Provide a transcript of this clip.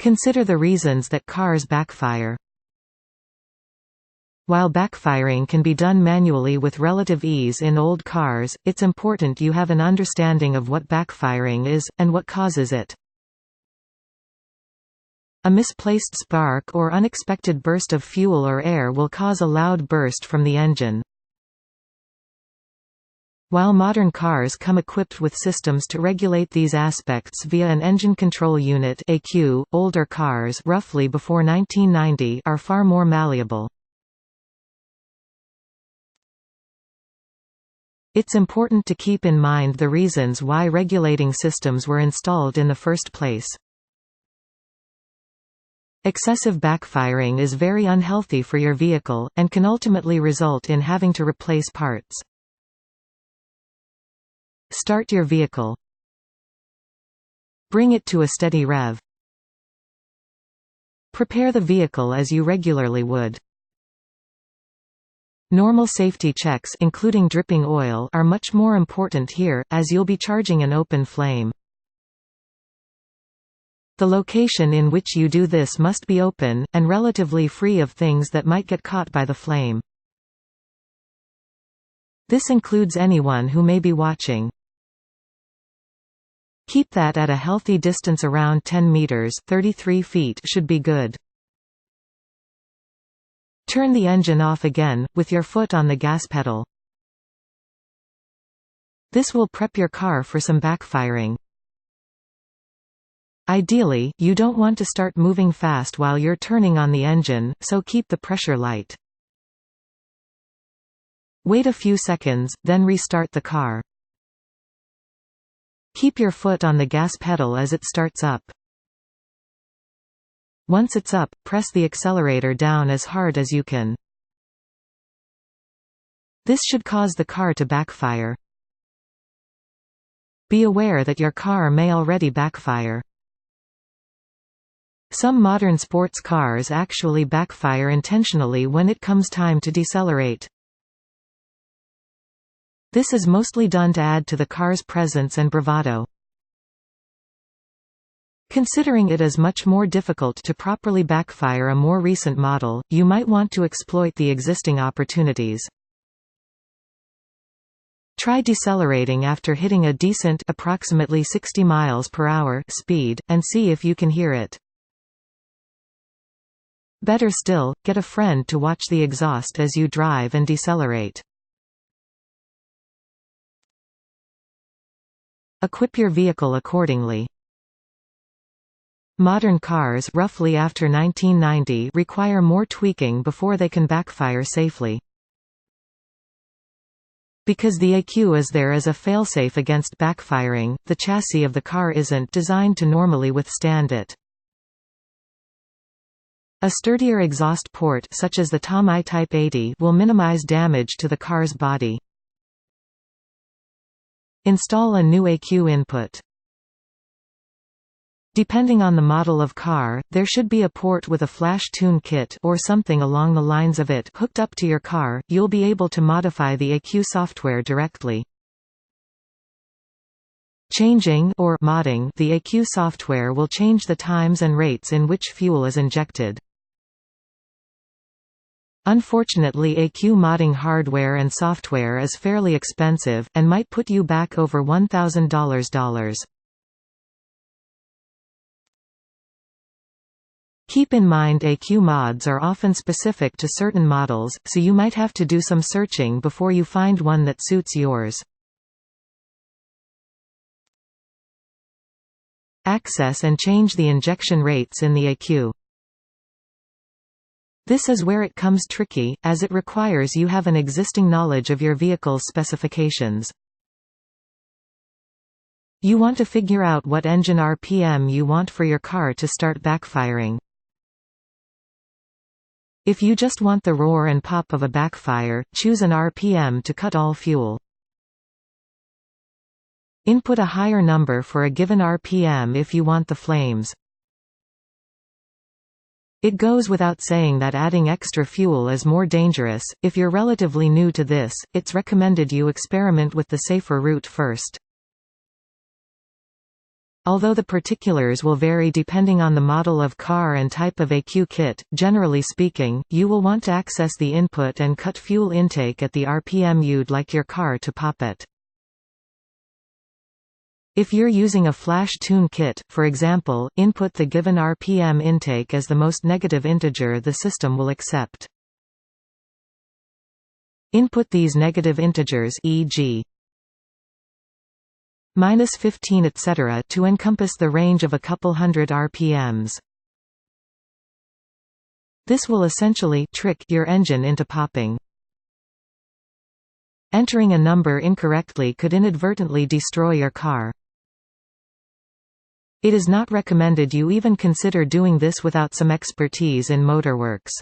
Consider the reasons that cars backfire. While backfiring can be done manually with relative ease in old cars, it's important you have an understanding of what backfiring is, and what causes it. A misplaced spark or unexpected burst of fuel or air will cause a loud burst from the engine. While modern cars come equipped with systems to regulate these aspects via an engine control unit (ECU), older cars roughly before 1990 are far more malleable. It's important to keep in mind the reasons why regulating systems were installed in the first place. Excessive backfiring is very unhealthy for your vehicle, and can ultimately result in having to replace parts. Start your vehicle. Bring it to a steady rev. Prepare the vehicle as you regularly would. Normal safety checks, including dripping oil, are much more important here, as you'll be charging an open flame. The location in which you do this must be open, and relatively free of things that might get caught by the flame. This includes anyone who may be watching. Keep that at a healthy distance. Around 10 meters (33 feet) should be good. Turn the engine off again, with your foot on the gas pedal. This will prep your car for some backfiring. Ideally, you don't want to start moving fast while you're turning on the engine, so keep the pressure light. Wait a few seconds, then restart the car. Keep your foot on the gas pedal as it starts up. Once it's up, press the accelerator down as hard as you can. This should cause the car to backfire. Be aware that your car may already backfire. Some modern sports cars actually backfire intentionally when it comes time to decelerate. This is mostly done to add to the car's presence and bravado. Considering it is much more difficult to properly backfire a more recent model, you might want to exploit the existing opportunities. Try decelerating after hitting a decent, approximately 60 miles per hour speed, and see if you can hear it. Better still, get a friend to watch the exhaust as you drive and decelerate. Equip your vehicle accordingly. Modern cars roughly after 1990 require more tweaking before they can backfire safely. Because the ECU is there as a failsafe against backfiring, the chassis of the car isn't designed to normally withstand it. A sturdier exhaust port such as the Tom I Type 80 will minimize damage to the car's body. Install a new ECU input. Depending on the model of car, there should be a port with a flash tune kit or something along the lines of it hooked up to your car. You'll be able to modify the ECU software directly. Changing or modding the ECU software will change the times and rates in which fuel is injected. Unfortunately, ECU modding hardware and software is fairly expensive, and might put you back over $1,000. Keep in mind ECU mods are often specific to certain models, so you might have to do some searching before you find one that suits yours. Access and change the injection rates in the ECU. This is where it comes tricky, as it requires you have an existing knowledge of your vehicle's specifications. You want to figure out what engine RPM you want for your car to start backfiring. If you just want the roar and pop of a backfire, choose an RPM to cut all fuel. Input a higher number for a given RPM if you want the flames. It goes without saying that adding extra fuel is more dangerous. If you're relatively new to this, it's recommended you experiment with the safer route first. Although the particulars will vary depending on the model of car and type of ECU kit, generally speaking, you will want to access the input and cut fuel intake at the RPM you'd like your car to pop at. If you're using a flash tune kit, for example, input the given RPM intake as the most negative integer the system will accept. Input these negative integers, e.g. -15 etc. to encompass the range of a couple hundred RPMs. This will essentially trick your engine into popping. Entering a number incorrectly could inadvertently destroy your car. It is not recommended you even consider doing this without some expertise in motorworks.